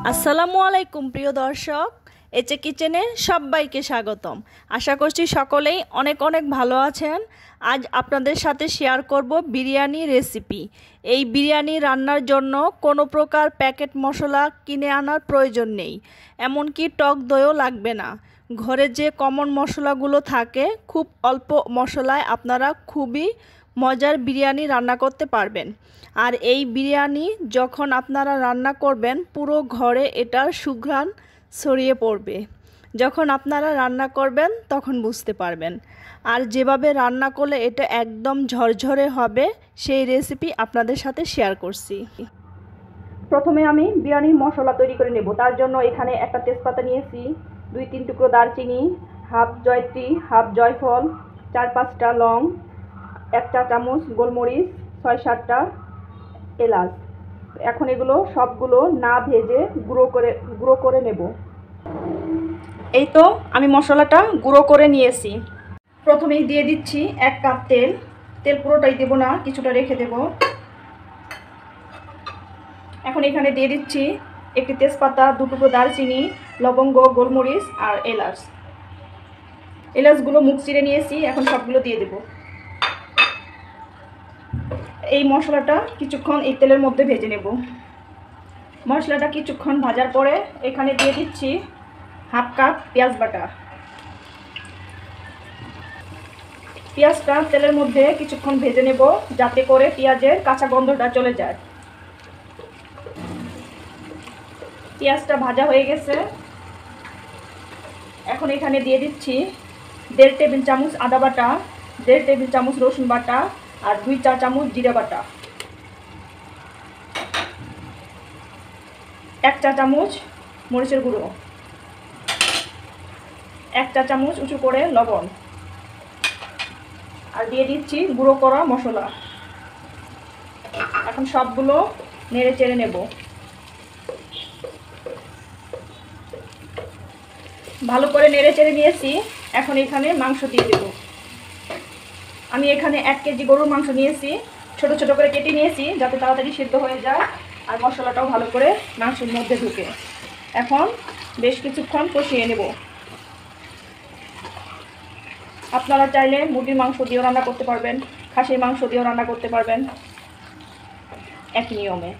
আসসালামু আলাইকুম প্রিয় দর্শক, এচে কিচেনে সবাইকে স্বাগতম। আশা করছি সকলেই অনেক অনেক ভালো আছেন। আজ আপনাদের সাথে শেয়ার করব বিরিয়ানি রেসিপি। এই বিরিয়ানি রান্নার জন্য কোনো প্রকার প্যাকেট মশলা কিনে আনার প্রয়োজন নেই, এমনকি টক দইও লাগবে না। ঘরে যে কমন মশলাগুলো থাকে, খুব অল্প মশলায় আপনারা খুবই মজার বিরিয়ানি রান্না করতে পারবেন। আর এই বিরিয়ানি যখন আপনারা রান্না করবেন, পুরো ঘরে এটার সুঘ্রাণ ছড়িয়ে পড়বে। যখন আপনারা রান্না করবেন তখন বুঝতে পারবেন। আর যেভাবে রান্না করলে এটা একদম ঝরঝরে হবে, সেই রেসিপি আপনাদের সাথে শেয়ার করছি। প্রথমে আমি বিরিয়ানির মশলা তৈরি করে নেব। তার জন্য এখানে একটা তেজপাতা নিয়েছি, 2-3 টুকরো দারচিনি, হাফ জয়ত্রী, হাফ জয়ফল, 4-5টা লং, 1 চা চামচ গোলমরিচ, 6-7টা এলাচ। এখন এগুলো সবগুলো না ভেজে গুঁড়ো করে নেব। এই তো আমি মশলাটা গুঁড়ো করে নিয়েছি। প্রথমেই দিয়ে দিচ্ছি 1 কাপ তেল। তেল পুরোটাই দেব না, কিছুটা রেখে দেব। এখন এখানে দিয়ে দিচ্ছি একটি তেজপাতা, 2 টুকরো দারচিনি, লবঙ্গ, গোলমরিচ আর এলাচ। এলাচগুলো মুখ চিরে নিয়েছি, এখন সবগুলো দিয়ে দেব। এই মশলাটা কিছুক্ষণ এই তেলের মধ্যে ভেজে নেব। মশলাটা কিছুক্ষণ ভাজার পরে এখানে দিয়ে দিচ্ছি হাফ কাপ পেঁয়াজ বাটা। পেঁয়াজটা তেলের মধ্যে কিছুক্ষণ ভেজে নেব, যাতে করে পেঁয়াজের কাঁচা গন্ধটা চলে যায়। পেঁয়াজটা ভাজা হয়ে গেছে। এখন এখানে দিয়ে দিচ্ছি 1.5 টেবিল চামচ আদা বাটা, 1.5 টেবিল চামচ রসুন বাটা আর 2 চা চামচ জিরা বাটা, 1 চা চামচ মরিচের গুঁড়ো, 1 চা চামচ উঁচু করে লবণ, আর দিয়ে দিচ্ছি গুঁড়ো করা মশলা। এখন সবগুলো নেড়ে চেড়ে নেব। ভালো করে নেড়ে চেড়ে নিয়েছি। এখন এখানে মাংস দিয়ে দেব। আমি এখানে 1 কেজি গরুর মাংস নিয়েছি, ছোট ছোট করে কেটে নিয়েছি যাতে তাড়াতাড়ি সিদ্ধ হয়ে যায় আর মশলাটাও ভালো করে মাংসের মধ্যে ঢুকে। এখন বেশ কিছুক্ষণ কষিয়ে নেব। আপনারা চাইলে মুরগির মাংস দিয়েও রান্না করতে পারবেন, খাসির মাংস দিয়েও রান্না করতে পারবেন, একই নিয়মে।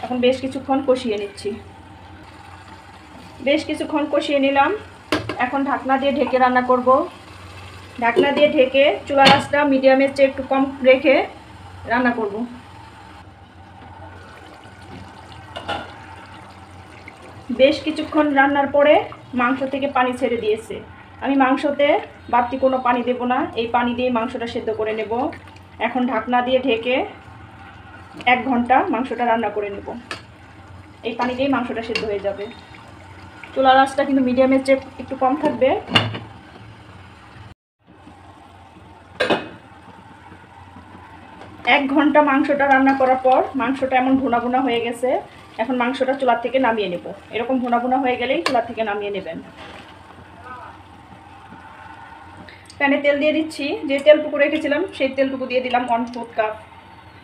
এখন বেশ কিছুক্ষণ কষিয়ে নিচ্ছি। বেশ কিছুক্ষণ কষিয়ে নিলাম। এখন ঢাকনা দিয়ে ঢেকে রান্না করব। ঢাকনা দিয়ে ঢেকে চুলার আঁচটা মিডিয়ামের চেয়ে একটু কম রেখে রান্না করব। বেশ কিছুক্ষণ রান্নার পরে মাংস থেকে পানি ছেড়ে দিয়েছে। আমি মাংসতে বাড়তি কোনো পানি দেব না, এই পানি দিয়ে মাংসটা সেদ্ধ করে নেব। এখন ঢাকনা দিয়ে ঢেকে 1 ঘন্টা মাংসটা রান্না করে নেব। এই পানি দিয়েই মাংসটা সেদ্ধ হয়ে যাবে। চুলার আঁচটা কিন্তু মিডিয়ামের চেয়ে একটু কম থাকবে। এক ঘন্টা মাংসটা রান্না করার পর মাংসটা এমন ভুনা ভুনা হয়ে গেছে। এখন মাংসটা চুলা থেকে নামিয়ে নেব। এরকম ভুনা ভুনা হয়ে গেলেই চুলা থেকে নামিয়ে নেবেন। প্যানে তেল দিয়ে দিচ্ছি। যে তেলটুকু রেখেছিলাম সেই তেলটুকু দিয়ে দিলাম, 1/4 কাপ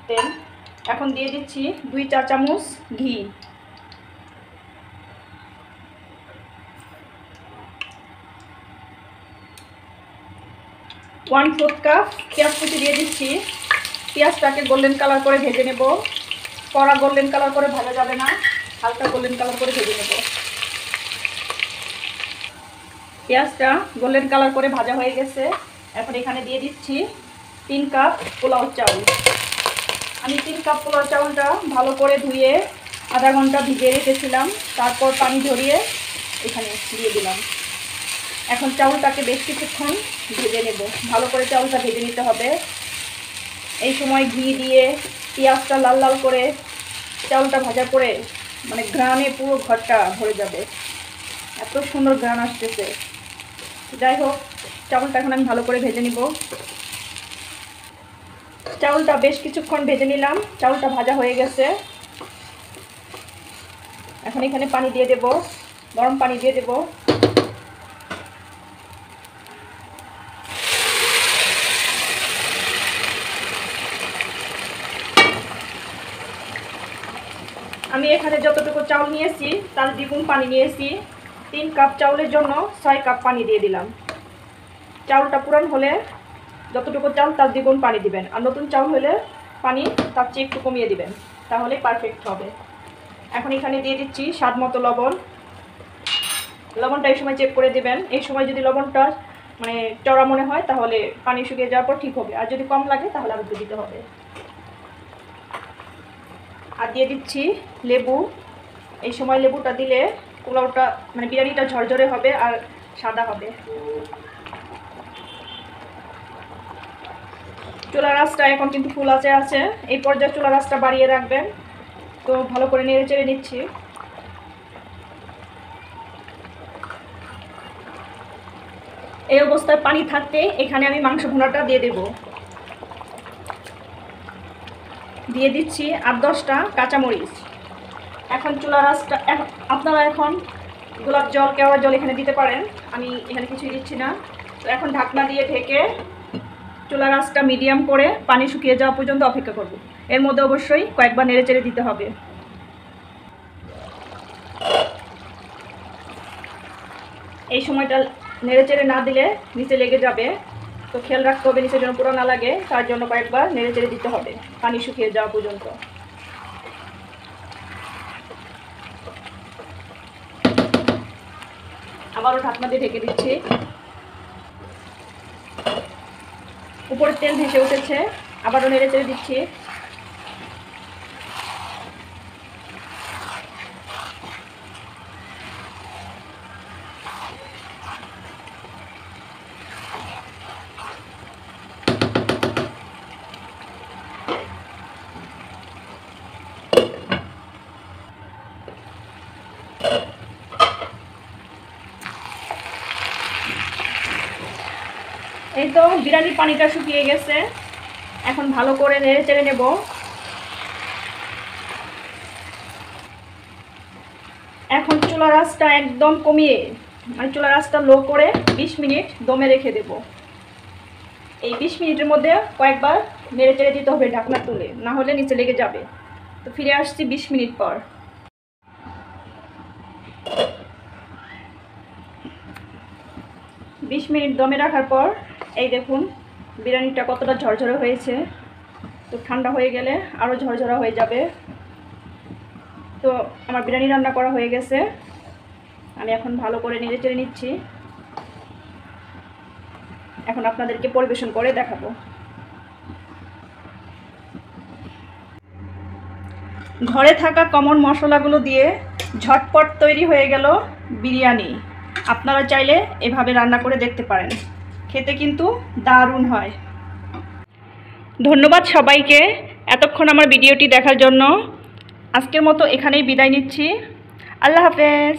তেল। এখন দিয়ে দিচ্ছি 2 চা চামচ ঘি, 1/4 কাপ পেঁয়াজ কুচি দিয়ে দিচ্ছি। পেঁয়াজটাকে গোল্ডেন কালার করে ভেজে নেব। কড়া গোল্ডেন কালার করে ভাজা যাবে না, হালকা গোল্ডেন কালার করে ভেজে নেব। পেঁয়াজটা গোল্ডেন কালার করে ভাজা হয়ে গেছে। এখন এখানে দিয়ে দিচ্ছি 3 কাপ পোলাও চাউল। আমি 3 কাপ পোলাও চাউলটা ভালো করে ধুয়ে আধা ঘন্টা ভিজিয়ে রেখেছিলাম, তারপর পানি ঝরিয়ে এখানে দিয়ে দিলাম। এখন চাউলটাকে বেশ কিছুক্ষণ ভেজে নেব। ভালো করে চাউলটা ভেজে নিতে হবে। এই সময় ঘি দিয়ে পেঁয়াজটা লাল লাল করে চাউলটা ভাজা করে মানে ঘ্রাণে পুরো ঘরটা ভরে যাবে। এত সুন্দর ঘ্রাণ আসতেছে। যাই হোক, চাউলটা এখন আমি ভালো করে ভেজে নিব। চাউলটা বেশ কিছুক্ষণ ভেজে নিলাম। চাউলটা ভাজা হয়ে গেছে। এখন এখানে পানি দিয়ে দেব, গরম পানি দিয়ে দেব। আমি এখানে যতটুকু চাউল নিয়েছি তার দ্বিগুণ পানি নিয়েছি। 3 কাপ চাউলের জন্য 6 কাপ পানি দিয়ে দিলাম। চাউলটা পুরান হলে যতটুকু চাউল তার দ্বিগুণ পানি দিবেন, আর নতুন চাউল হলে পানি তার চেয়ে একটু কমিয়ে দিবেন, তাহলে পারফেক্ট হবে। এখন এখানে দিয়ে দিচ্ছি স্বাদ মতো লবণ। লবণটা এই সময় চেক করে দেবেন। এই সময় যদি লবণটা মানে চড়া মনে হয় তাহলে পানি শুকিয়ে যাওয়ার পর ঠিক হবে, আর যদি কম লাগে তাহলে আরও দিতে হবে। আর দিয়ে দিচ্ছি লেবু। এই সময় লেবুটা দিলে পোলাওটা মানে বিরিয়ানিটা ঝরঝরে হবে আর সাদা হবে। চুলার আঁচটা এখন কিন্তু ফুল আঁচে আছে। এই পর্যায়ে চুলার আঁচটা বাড়িয়ে রাখবেন। তো ভালো করে নেড়ে চেড়ে নিচ্ছি। এই অবস্থায় পানি থাকতে এখানে আমি মাংস ভুনাটা দিয়ে দেব। দিয়ে দিচ্ছি 8-10টা কাঁচামরিচ। এখন চুলার আঁচটা আপনারা এখন গোলাপ জল, কেওড়া জল এখানে দিতে পারেন, আমি এখানে কিছুই দিচ্ছি না। তো এখন ঢাকনা দিয়ে ঢেকে চুলার আঁচটা মিডিয়াম করে পানি শুকিয়ে যাওয়া পর্যন্ত অপেক্ষা করব। এর মধ্যে অবশ্যই কয়েকবার নেড়ে চেড়ে দিতে হবে। এই সময়টা নেড়ে চেড়ে না দিলে নিচে লেগে যাবে, তো খেয়াল রাখতে হবে নিচে যেন পুরো না লাগে, তার জন্য কয়েকবার নেড়ে চেড়ে দিতে হবে পানি শুকিয়ে যাওয়া পর্যন্ত। আবারও ঢাকনা দিয়ে ঢেকে দিচ্ছি। উপরে তেল ভেসে উঠেছে, আবারও নেড়ে চেড়ে দিচ্ছি। এই তো বিরিয়ানির পানিটা শুকিয়ে গেছে। এখন ভালো করে নেড়ে চেড়ে নেব। এখন চুলার আঁচটা একদম কমিয়ে মানে চুলার আঁচটা লো করে 20 মিনিট দমে রেখে দেব। এই 20 মিনিটের মধ্যে কয়েকবার নেড়ে চেড়ে দিতে হবে ঢাকনা তুলে, না হলে নিচে লেগে যাবে। তো ফিরে আসছি 20 মিনিট পর। 20 মিনিট দমে রাখার পর এই দেখুন বিরিয়ানিটা কতটা ঝরঝরে হয়েছে। তো ঠান্ডা হয়ে গেলে আরও ঝরঝরা হয়ে যাবে। তো আমার বিরিয়ানি রান্না করা হয়ে গেছে। আমি এখন ভালো করে নেড়ে চেড়ে নিচ্ছি। এখন আপনাদেরকে পরিবেশন করে দেখাবো। ঘরে থাকা কমন মশলাগুলো দিয়ে ঝটপট তৈরি হয়ে গেল বিরিয়ানি। আপনারা চাইলে এভাবে রান্না করে দেখতে পারেন, খেতে কিন্তু দারুণ হয়। ধন্যবাদ সবাইকে এতক্ষণ আমার ভিডিওটি দেখার জন্য। আজকের মতো এখানেই বিদায় নিচ্ছি। আল্লাহ হাফেজ।